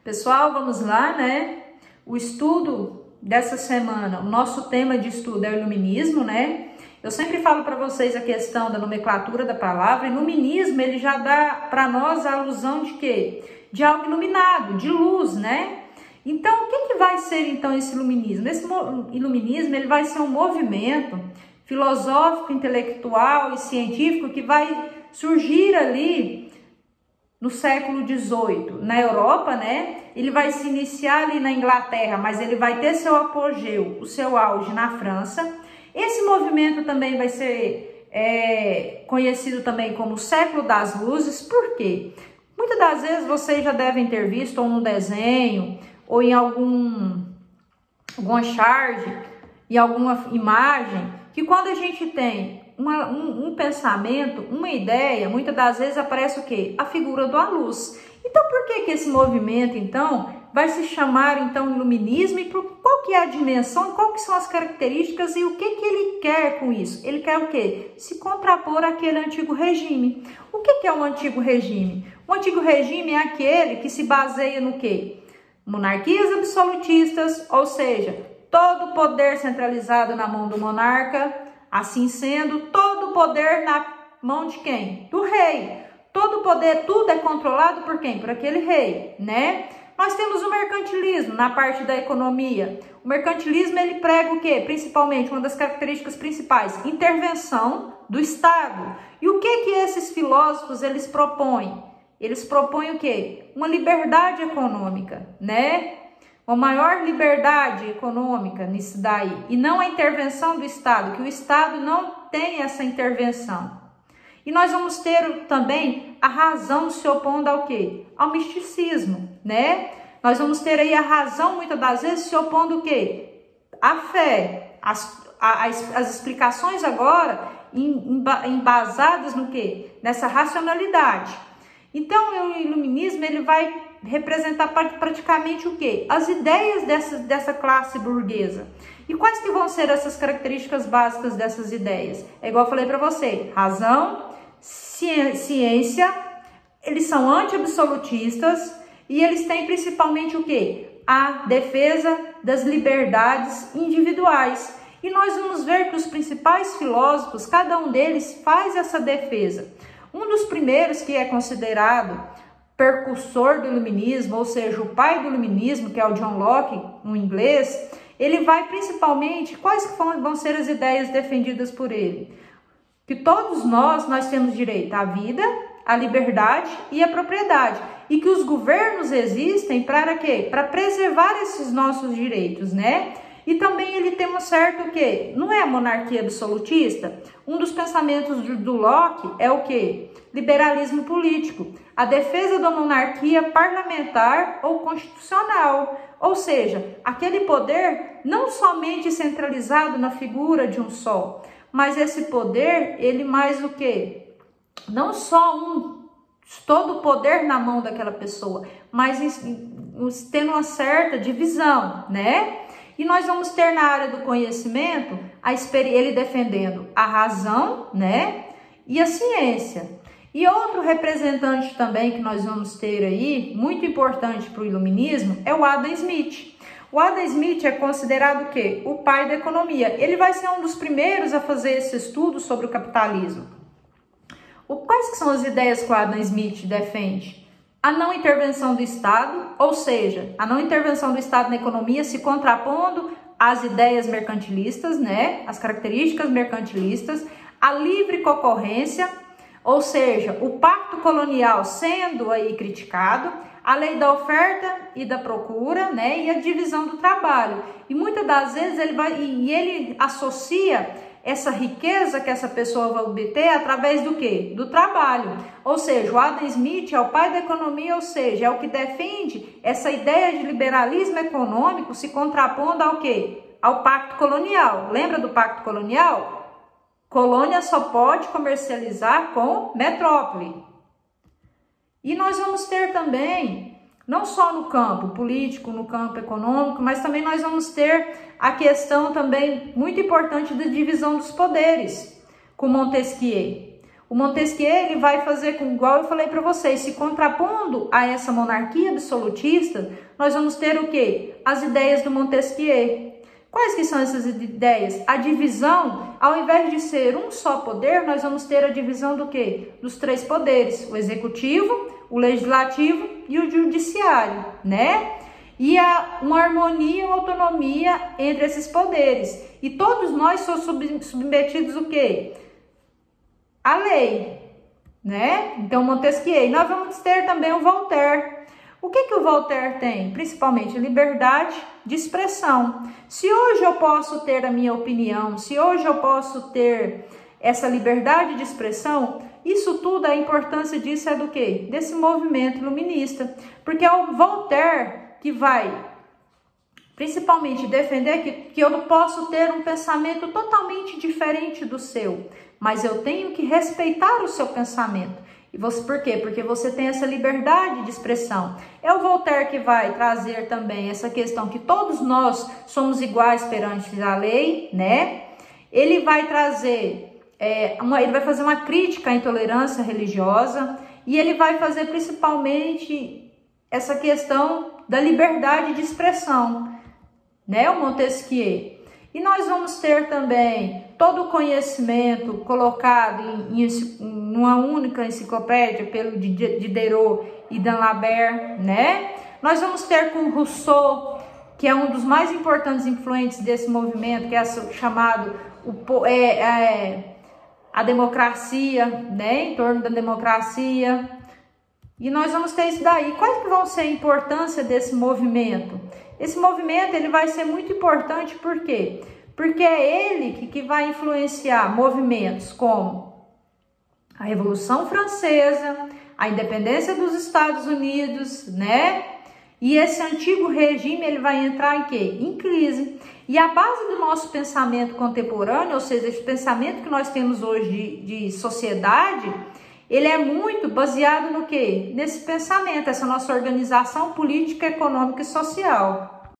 Pessoal, vamos lá, né? O estudo dessa semana, o nosso tema de estudo é o iluminismo, né? Eu sempre falo para vocês a questão da nomenclatura da palavra. Iluminismo, ele já dá para nós a alusão de quê? De algo iluminado, de luz, né? Então, o que vai ser então esse iluminismo? Esse iluminismo, ele vai ser um movimento filosófico, intelectual e científico que vai surgir ali no século XVIII, na Europa, né? Ele vai se iniciar ali na Inglaterra, mas ele vai ter seu apogeu, o seu auge na França. Esse movimento também vai ser conhecido também como século das luzes. Por quê? Muitas das vezes vocês já devem ter visto ou no desenho, ou em alguma charge, em alguma imagem, que quando a gente tem um pensamento, uma ideia, muitas das vezes aparece o quê? A figura da luz. Então, por que esse movimento, então, vai se chamar, então, iluminismo? E qual que é a dimensão, qual que são as características e o que ele quer com isso? Ele quer o quê? Se contrapor àquele antigo regime. O que é um antigo regime? O antigo regime é aquele que se baseia no quê? Monarquias absolutistas, ou seja, todo o poder centralizado na mão do monarca. Assim sendo, todo o poder na mão de quem? Do rei. Todo o poder, tudo é controlado por quem? Por aquele rei, né? Nós temos o mercantilismo na parte da economia. O mercantilismo, ele prega o quê? Principalmente, uma das características principais, intervenção do Estado. E o que esses filósofos, eles propõem? Eles propõem o quê? Uma liberdade econômica, né? Uma maior liberdade econômica nisso daí, e não a intervenção do Estado, que o Estado não tem essa intervenção. E nós vamos ter também a razão se opondo ao quê? Ao misticismo, né? Nós vamos ter aí a razão, muitas das vezes, se opondo o quê? À fé. As explicações agora embasadas no quê? Nessa racionalidade. Então, o iluminismo, ele vai representar praticamente o quê? As ideias dessa classe burguesa. E quais que vão ser essas características básicas dessas ideias? É igual eu falei para você, razão, ciência, eles são anti-absolutistas e eles têm principalmente o quê? A defesa das liberdades individuais. E nós vamos ver que os principais filósofos, cada um deles faz essa defesa. Um dos primeiros que é considerado precursor do iluminismo, ou seja, o pai do iluminismo, que é o John Locke, no inglês, ele vai principalmente, quais vão ser as ideias defendidas por ele? Que todos nós temos direito à vida, à liberdade e à propriedade, e que os governos existem para quê? Para preservar esses nossos direitos, né? E também ele tem um certo quê? Não é a monarquia absolutista? Um dos pensamentos do Locke é o quê? Liberalismo político, a defesa da monarquia parlamentar ou constitucional, ou seja, aquele poder não somente centralizado na figura de um só, mas esse poder, ele mais o quê? Não só todo o poder na mão daquela pessoa, mas tendo uma certa divisão, né? E nós vamos ter na área do conhecimento, ele defendendo a razão, né? E a ciência. E outro representante também que nós vamos ter aí, muito importante para o iluminismo, é o Adam Smith. O Adam Smith é considerado o quê? O pai da economia. Ele vai ser um dos primeiros a fazer esse estudo sobre o capitalismo. Quais que são as ideias que o Adam Smith defende? A não intervenção do Estado, ou seja, a não intervenção do Estado na economia se contrapondo às ideias mercantilistas, né? As características mercantilistas, a livre concorrência, ou seja, o pacto colonial sendo aí criticado, a lei da oferta e da procura, né? E a divisão do trabalho. E muitas das vezes ele associa essa riqueza que essa pessoa vai obter através do quê? Do trabalho. Ou seja, o Adam Smith é o pai da economia, ou seja, é o que defende essa ideia de liberalismo econômico se contrapondo ao quê? Ao pacto colonial. Lembra do pacto colonial? Colônia só pode comercializar com metrópole. E nós vamos ter também, não só no campo político, no campo econômico, mas também nós vamos ter a questão também muito importante da divisão dos poderes, com Montesquieu. O Montesquieu, ele vai fazer com, igual eu falei para vocês, se contrapondo a essa monarquia absolutista, nós vamos ter o quê? As ideias do Montesquieu. Quais que são essas ideias? A divisão, ao invés de ser um só poder, nós vamos ter a divisão do quê? Dos 3 poderes, o executivo, o legislativo e o judiciário, né? E uma harmonia, uma autonomia entre esses poderes. E todos nós somos submetidos o quê? A lei, né? Então, Montesquieu. Nós vamos ter também o Voltaire. O que o Voltaire tem? Principalmente liberdade de expressão. Se hoje eu posso ter a minha opinião, se hoje eu posso ter essa liberdade de expressão, isso tudo, a importância disso é do quê? Desse movimento iluminista. Porque é o Voltaire que vai principalmente defender que eu não posso ter um pensamento totalmente diferente do seu, mas eu tenho que respeitar o seu pensamento. E você, por quê? Porque você tem essa liberdade de expressão. É o Voltaire que vai trazer também essa questão que todos nós somos iguais perante a lei, né? Ele vai trazer, ele vai fazer uma crítica à intolerância religiosa e ele vai fazer principalmente essa questão da liberdade de expressão, né? O Montesquieu. E nós vamos ter também todo o conhecimento colocado em uma única enciclopédia pelo Diderot e D'Alembert, né? Nós vamos ter com Rousseau, que é um dos mais importantes influentes desse movimento, que é chamado a democracia, né? Em torno da democracia. E nós vamos ter isso daí. Quais que vão ser a importância desse movimento? Esse movimento ele vai ser muito importante, por quê? Porque é ele que vai influenciar movimentos como a Revolução Francesa, a independência dos Estados Unidos, né? E esse antigo regime ele vai entrar em quê? Em crise. E a base do nosso pensamento contemporâneo, ou seja, esse pensamento que nós temos hoje de sociedade, ele é muito baseado no quê? Nesse pensamento, essa nossa organização política, econômica e social.